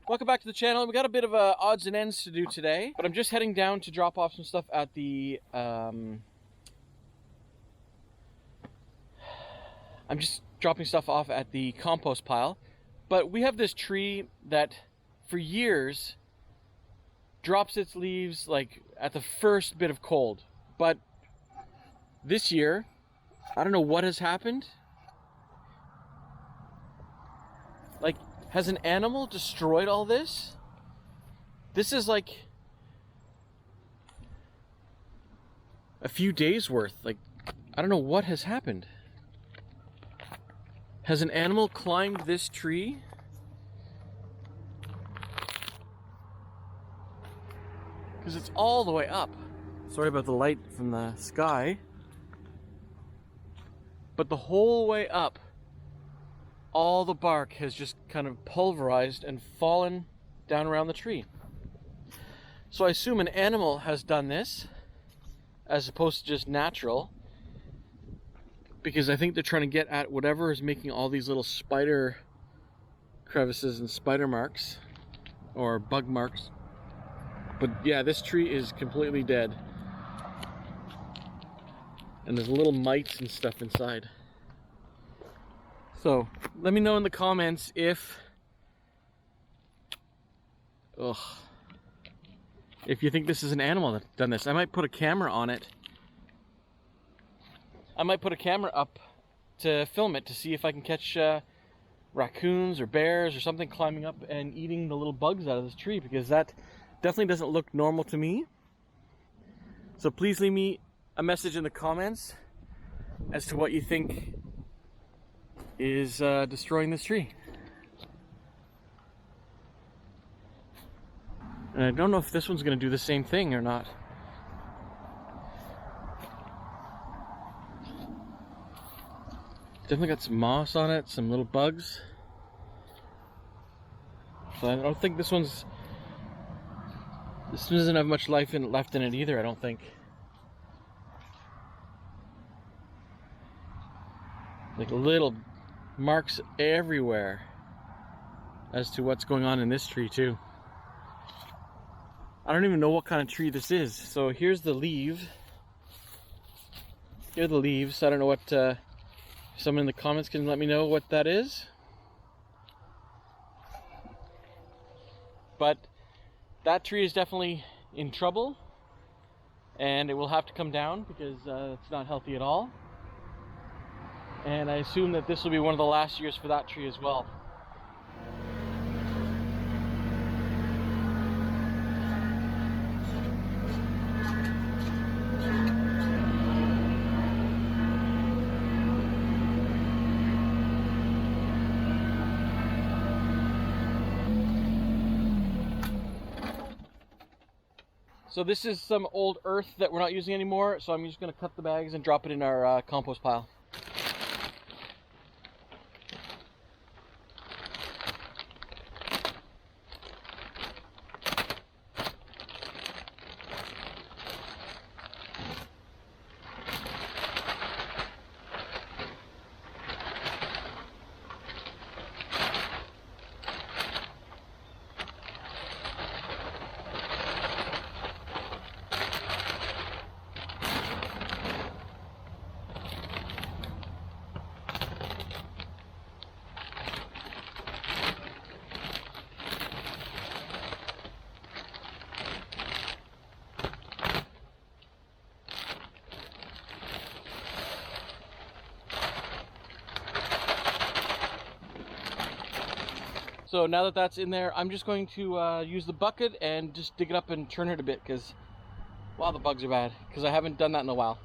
Welcome back to the channel. We got a bit of odds and ends to do today, but I'm just heading down to drop off some stuff at the I'm just dropping stuff off at the compost pile. But we have this tree that for years drops its leaves like at the first bit of cold. But this year, I don't know what has happened. Like, has an animal destroyed all this? This is like a few days worth. Like, I don't know what has happened. Has an animal climbed this tree? Because it's all the way up. Sorry about the light from the sky. But the whole way up, all the bark has just kind of pulverized and fallen down around the tree. So I assume an animal has done this as opposed to just natural, because I think they're trying to get at whatever is making all these little spider crevices and spider marks or bug marks. But yeah, this tree is completely dead, and there's little mites and stuff inside. So let me know in the comments if you think this is an animal that's done this. I might put a camera on it. I might put a camera up to film it to see if I can catch raccoons or bears or something climbing up and eating the little bugs out of this tree, because that definitely doesn't look normal to me. So please leave me a message in the comments as to what you think is destroying this tree. And I don't know if this one's going to do the same thing or not. Definitely got some moss on it, some little bugs. So I don't think this one doesn't have much life left in it either, I don't think. Like little marks everywhere as to what's going on in this tree too. I don't even know what kind of tree this is. So here's the leaf. Here are the leaves. I don't know what, someone in the comments can let me know what that is. But that tree is definitely in trouble, and it will have to come down because it's not healthy at all. And I assume that this will be one of the last years for that tree as well. So this is some old earth that we're not using anymore, so I'm just going to cut the bags and drop it in our compost pile. So now that that's in there, I'm just going to use the bucket and just dig it up and turn it a bit, because, wow, the bugs are bad, because I haven't done that in a while.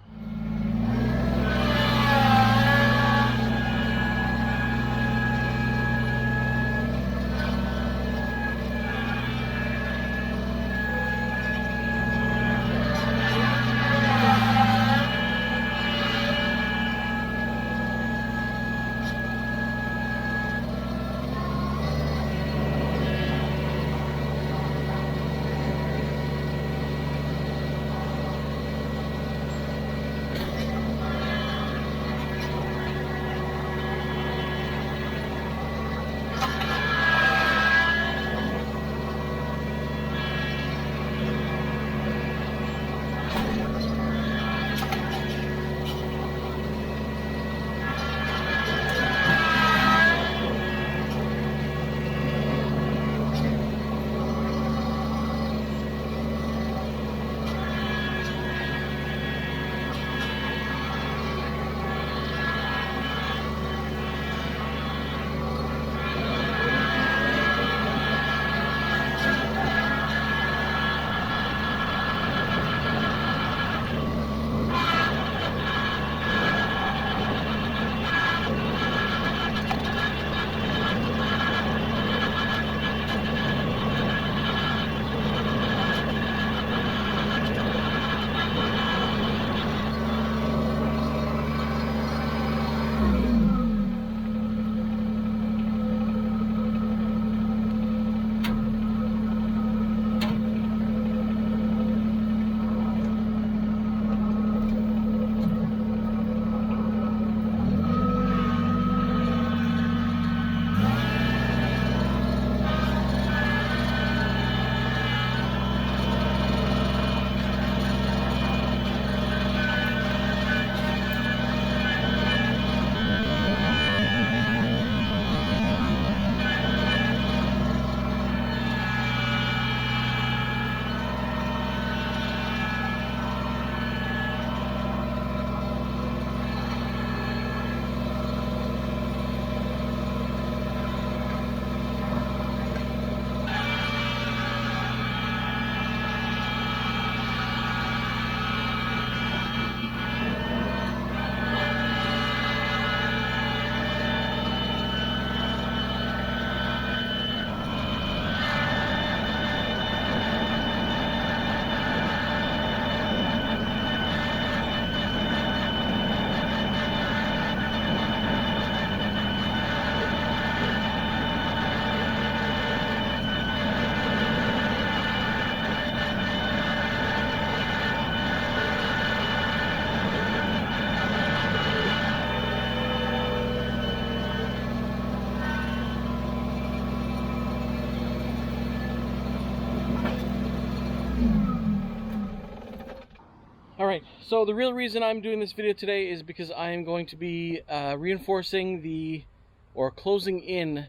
So the real reason I'm doing this video today is because I am going to be reinforcing or closing in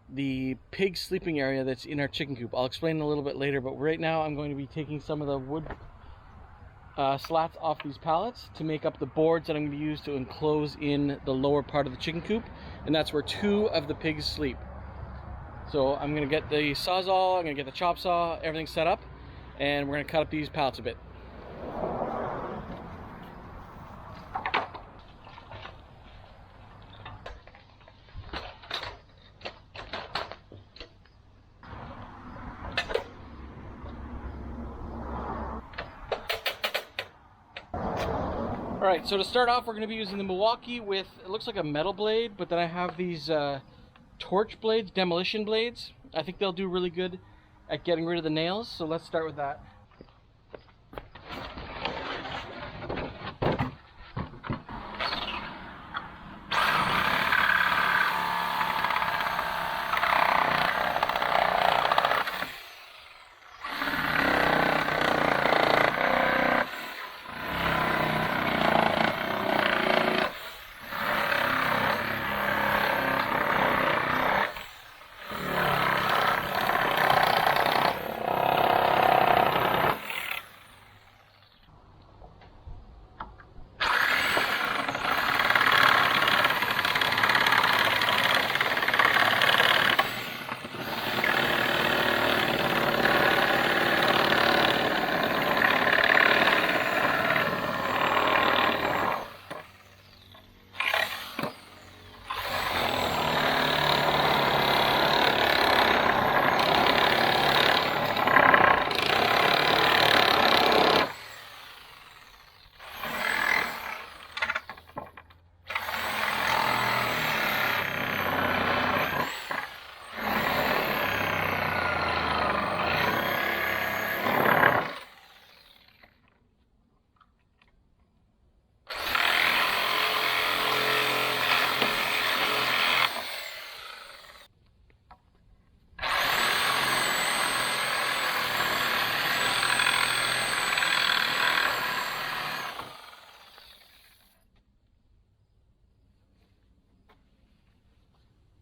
the pig sleeping area that's in our chicken coop. I'll explain a little bit later, but right now I'm going to be taking some of the wood slats off these pallets to make up the boards that I'm going to use to enclose in the lower part of the chicken coop, and that's where 2 of the pigs sleep. So I'm going to get the sawzall, I'm going to get the chop saw, everything set up, and we're going to cut up these pallets a bit. Alright, so to start off, we're going to be using the Milwaukee with, it looks like a metal blade, but then I have these torch blades, demolition blades. I think they'll do really good at getting rid of the nails, so let's start with that.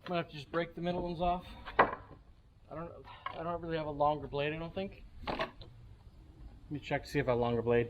I'm gonna have to just break the middle ones off. I don't really have a longer blade, I don't think. Let me check to see if I have a longer blade.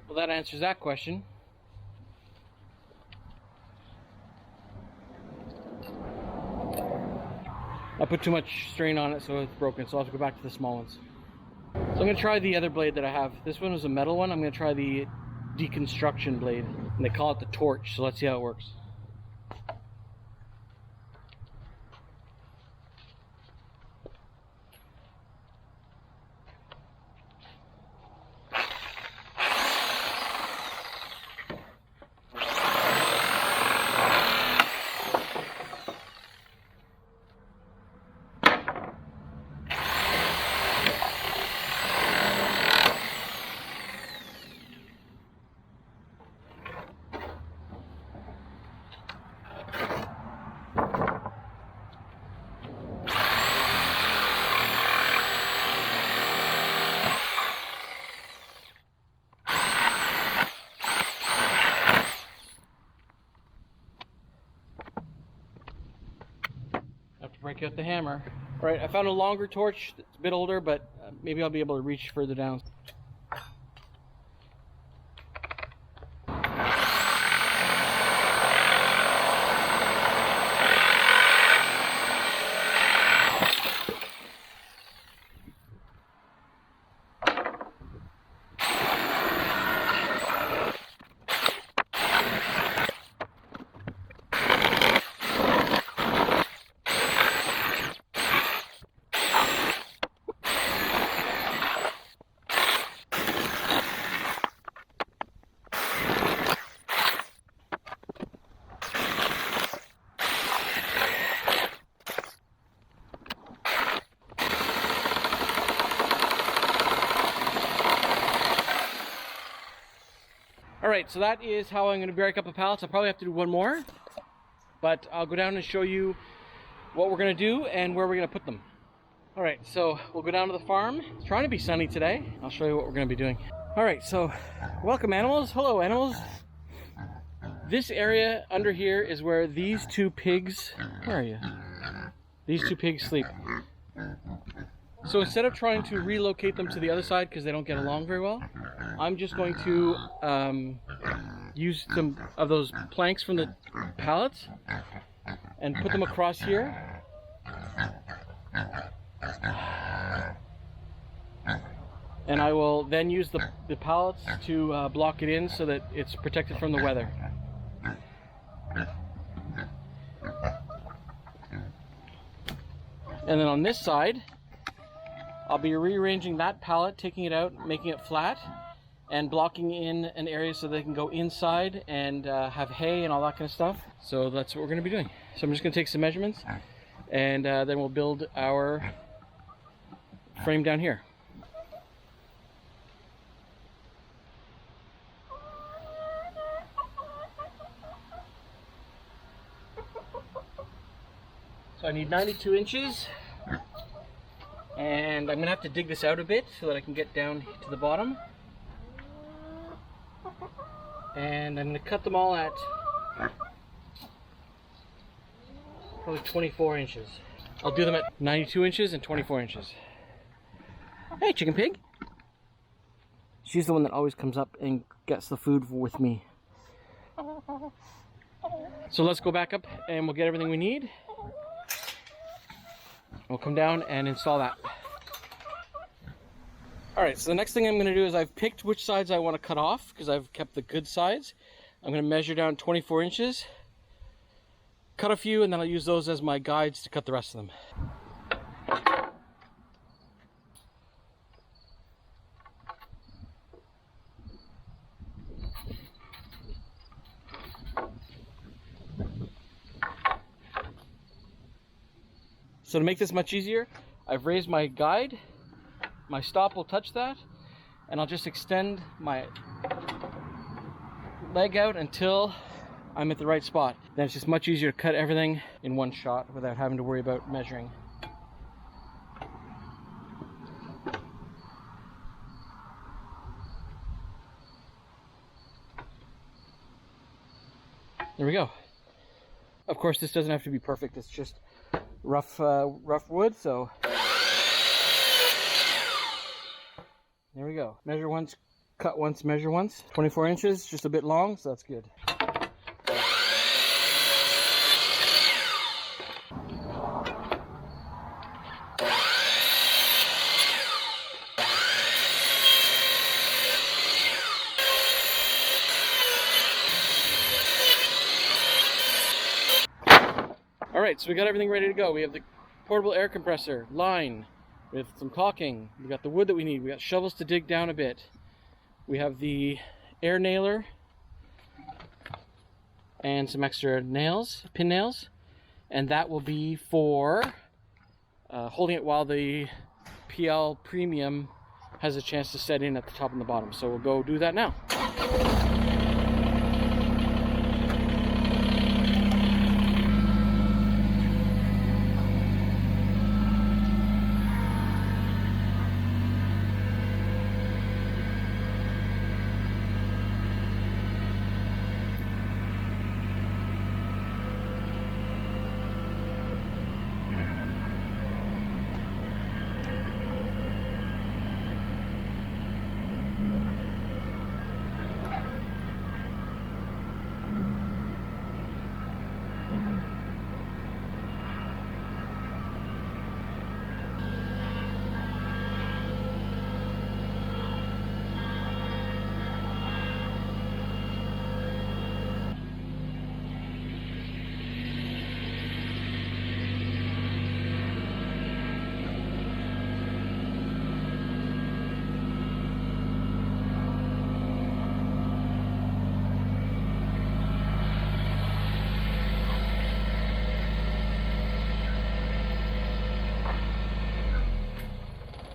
Well, that answers that question. I put too much strain on it, so it's broken, so I'll have to go back to the small ones. So I'm going to try the other blade that I have. This one was a metal one. I'm going to try the deconstruction blade, and they call it the torch, so let's see how it works. Break out the hammer. All right, I found a longer torch. It's a bit older, but maybe I'll be able to reach further down. Alright, so that is how I'm going to break up the pallets. I'll probably have to do one more, but I'll go down and show you what we're going to do and where we're going to put them. Alright, so we'll go down to the farm. It's trying to be sunny today. I'll show you what we're going to be doing. Alright, so welcome animals. Hello animals. This area under here is where these two pigs, where are you? These two pigs sleep. So instead of trying to relocate them to the other side because they don't get along very well, I'm just going to use some of those planks from the pallets and put them across here. And I will then use the pallets to block it in so that it's protected from the weather. And then on this side, I'll be rearranging that pallet, taking it out, making it flat, and blocking in an area so they can go inside and have hay and all that kind of stuff. So that's what we're going to be doing. So I'm just going to take some measurements, and then we'll build our frame down here. So I need 92 inches. And I'm going to have to dig this out a bit so that I can get down to the bottom. And I'm going to cut them all at probably 24 inches. I'll do them at 92 inches and 24 inches. Hey, chicken pig! She's the one that always comes up and gets the food with me. So let's go back up and we'll get everything we need. We'll come down and install that. Alright, so the next thing I'm going to do is I've picked which sides I want to cut off because I've kept the good sides. I'm going to measure down 24 inches, cut a few, and then I'll use those as my guides to cut the rest of them. So to make this much easier, I've raised my guide, my stop will touch that, and I'll just extend my leg out until I'm at the right spot. Then it's just much easier to cut everything in one shot without having to worry about measuring. There we go. Of course, this doesn't have to be perfect, it's just rough wood, so there we go. Measure once, cut once, measure once. 24 inches, just a bit long, so that's good. Alright, so we got everything ready to go. We have the portable air compressor, line, with some caulking. We got the wood that we need. We got shovels to dig down a bit. We have the air nailer and some extra nails, pin nails, and that will be for holding it while the PL Premium has a chance to set in at the top and the bottom. So we'll go do that now.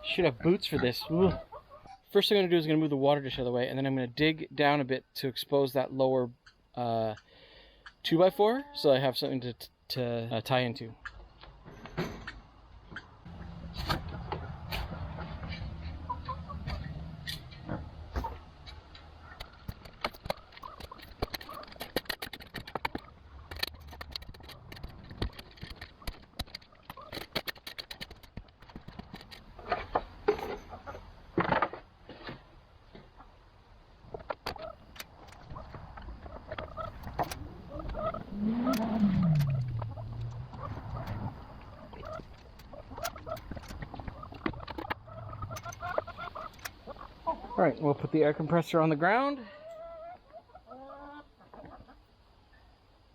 Should have boots for this. Ooh. First thing I'm going to do is going to move the water dish out of the way, and then I'm going to dig down a bit to expose that lower 2x4 so I have something to tie into. Alright, we'll put the air compressor on the ground.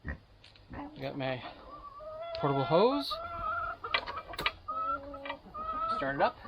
I got my portable hose. Start it up.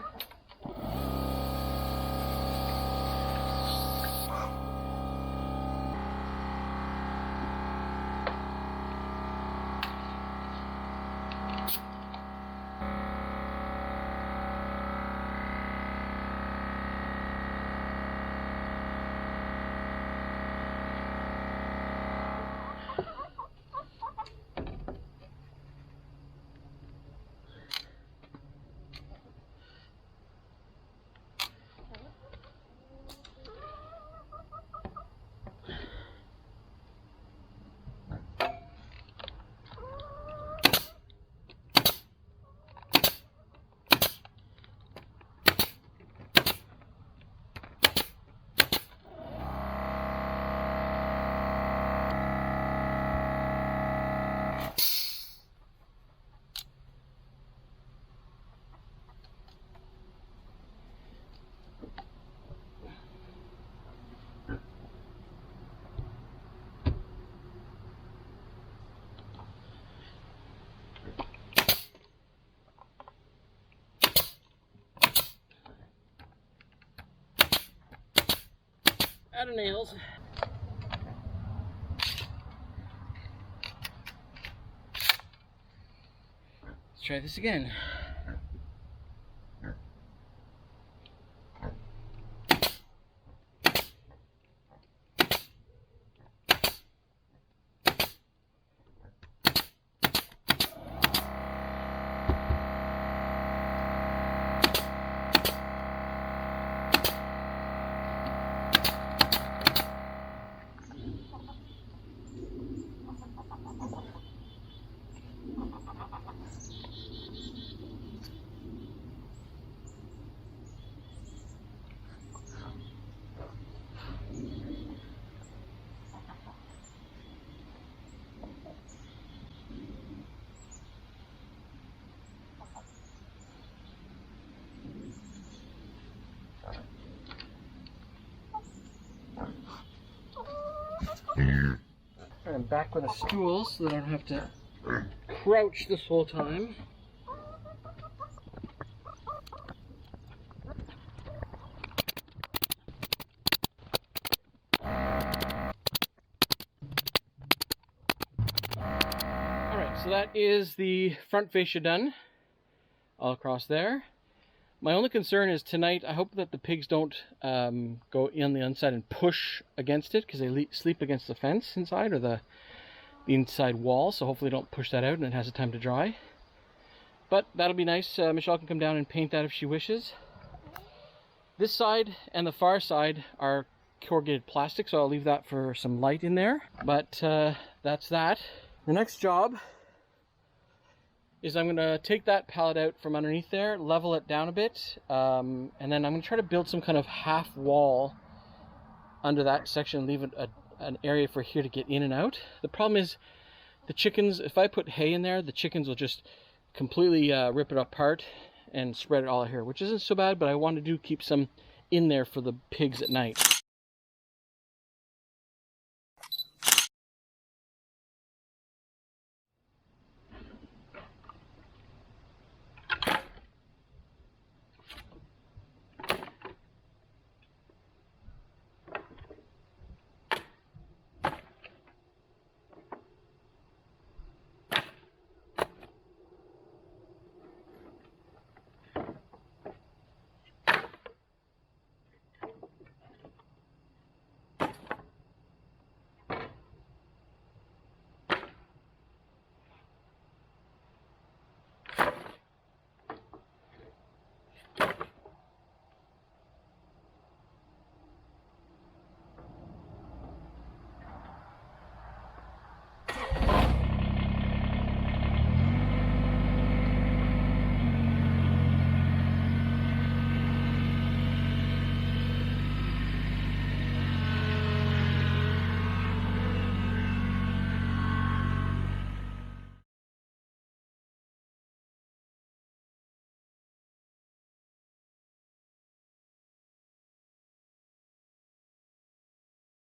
Out of nails. Let's try this again. I'm back with a stool so that I don't have to crouch this whole time. Alright, so that is the front fascia done all across there. My only concern is tonight, I hope that the pigs don't go in the inside and push against it, because they sleep against the fence inside, or the inside wall, so hopefully they don't push that out and it has a time to dry. But that'll be nice. Michelle can come down and paint that if she wishes. This side and the far side are corrugated plastic, so I'll leave that for some light in there. But that's that. The next job is I'm going to take that pallet out from underneath there, level it down a bit, and then I'm going to try to build some kind of half wall under that section, leave it an area for here to get in and out. The problem is the chickens, if I put hay in there, the chickens will just completely rip it apart and spread it all out here, which isn't so bad, but I want to keep some in there for the pigs at night.